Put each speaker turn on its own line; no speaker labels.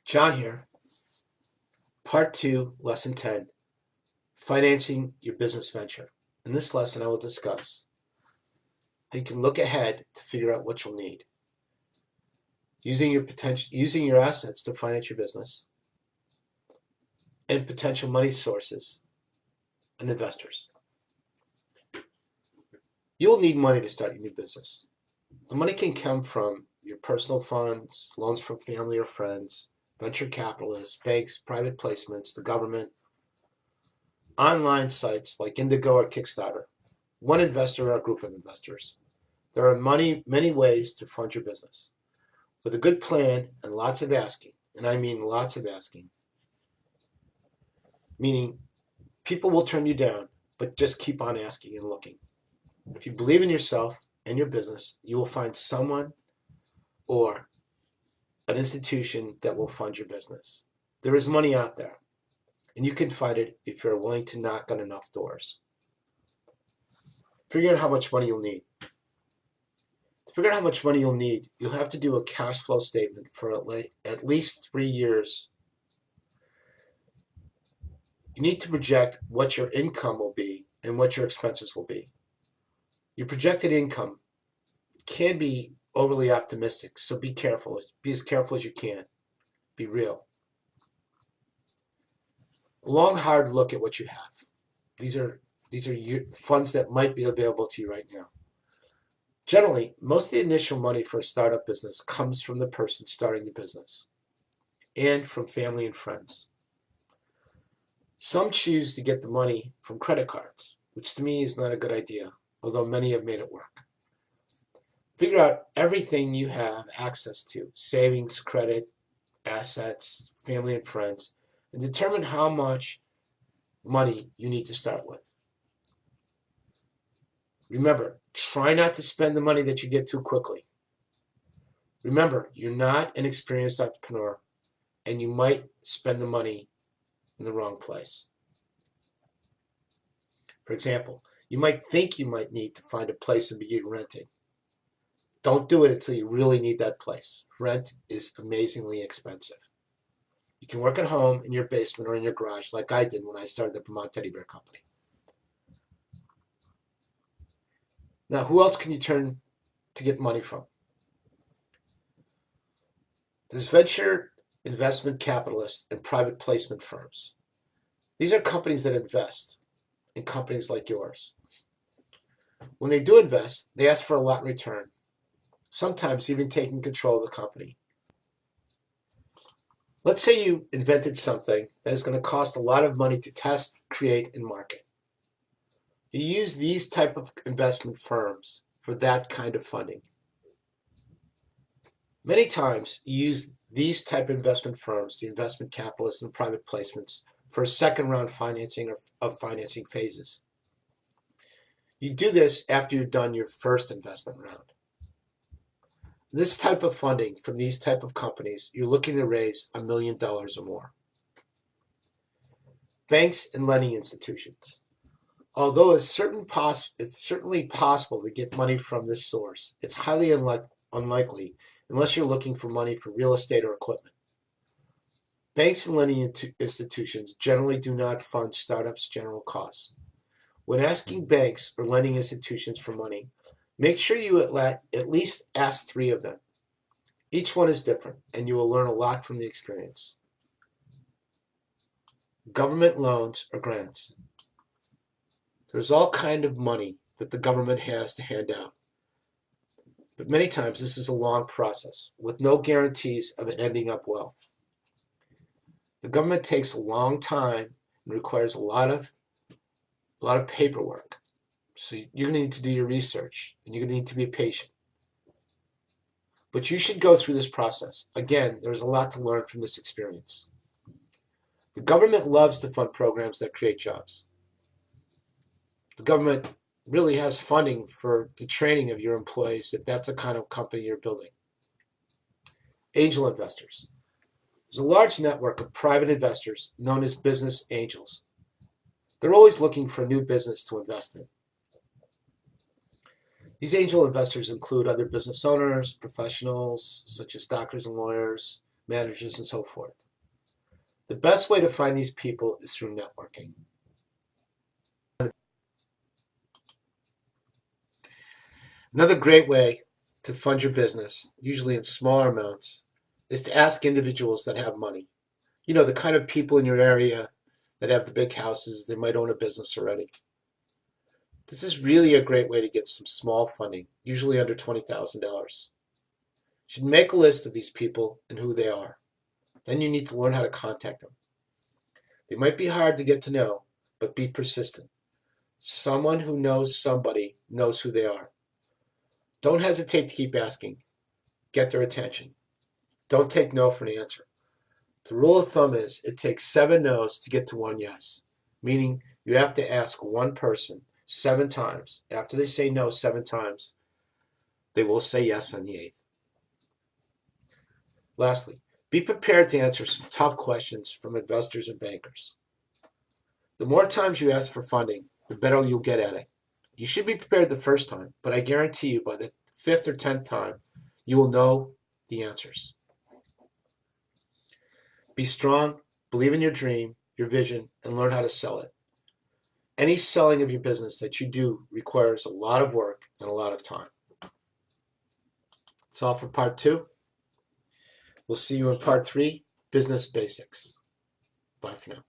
John here, part 2, lesson 10, financing your business venture. In this lesson, I will discuss how you can look ahead to figure out what you'll need, using your assets to finance your business, and potential money sources and investors. You will need money to start your new business. The money can come from your personal funds, loans from family or friends, venture capitalists, banks, private placements, the government, online sites like Indigo or Kickstarter, one investor or a group of investors. There are many ways to fund your business. With a good plan and lots of asking, and I mean lots of asking, meaning people will turn you down, but just keep on asking and looking. If you believe in yourself and your business, you will find someone or an institution that will fund your business. There is money out there, and you can find it if you're willing to knock on enough doors. Figure out how much money you'll need. To figure out how much money you'll need, you'll have to do a cash flow statement for at least 3 years. You need to project what your income will be and what your expenses will be. Your projected income can be overly optimistic, so be careful. Be as careful as you can. Be real. A long, hard look at what you have. These are your funds that might be available to you right now. Generally, most of the initial money for a startup business comes from the person starting the business and from family and friends. Some choose to get the money from credit cards, which to me is not a good idea, although many have made it work. Figure out everything you have access to, savings, credit, assets, family and friends, and determine how much money you need to start with. Remember, try not to spend the money that you get too quickly. Remember, you're not an experienced entrepreneur, and you might spend the money in the wrong place. For example, you might think you might need to find a place and begin renting. Don't do it until you really need that place. Rent is amazingly expensive. You can work at home, in your basement, or in your garage like I did when I started the Vermont Teddy Bear Company. Now, who else can you turn to get money from? There's venture investment capitalists and private placement firms. These are companies that invest in companies like yours. When they do invest, they ask for a lot in return, sometimes even taking control of the company. Let's say you invented something that is going to cost a lot of money to test, create, and market. You use these type of investment firms for that kind of funding. Many times you use these type of investment firms, the investment capitalists and private placements, for a second round financing of financing phases. You do this after you've done your first investment round. This type of funding from these type of companies, you're looking to raise $1 million or more. Banks and lending institutions. Although it's certainly possible to get money from this source, it's highly unlikely unless you're looking for money for real estate or equipment. Banks and lending institutions generally do not fund startups' general costs. When asking banks or lending institutions for money, make sure you at least ask 3 of them. Each one is different, and you will learn a lot from the experience. Government loans or grants. There's all kind of money that the government has to hand out. But many times this is a long process with no guarantees of it ending up well. The government takes a long time and requires a lot of paperwork. So you're going to need to do your research, and you're going to need to be patient. But you should go through this process. Again, there's a lot to learn from this experience. The government loves to fund programs that create jobs. The government really has funding for the training of your employees if that's the kind of company you're building. Angel investors. There's a large network of private investors known as business angels. They're always looking for a new business to invest in. These angel investors include other business owners, professionals such as doctors and lawyers, managers, and so forth. The best way to find these people is through networking. Another great way to fund your business, usually in smaller amounts, is to ask individuals that have money. You know, the kind of people in your area that have the big houses, they might own a business already. This is really a great way to get some small funding, usually under $20,000. You should make a list of these people and who they are. Then you need to learn how to contact them. They might be hard to get to know, but be persistent. Someone who knows somebody knows who they are. Don't hesitate to keep asking. Get their attention. Don't take no for an answer. The rule of thumb is it takes 7 no's to get to 1 yes, meaning you have to ask one person 7 times. After they say no 7 times, they will say yes on the 8th. Lastly, be prepared to answer some tough questions from investors and bankers. The more times you ask for funding, the better you'll get at it. You should be prepared the first time, but I guarantee you by the 5th or 10th time, you will know the answers. Be strong, believe in your dream, your vision, and learn how to sell it. Any selling of your business that you do requires a lot of work and a lot of time. That's all for part 2. We'll see you in part 3, Business Basics. Bye for now.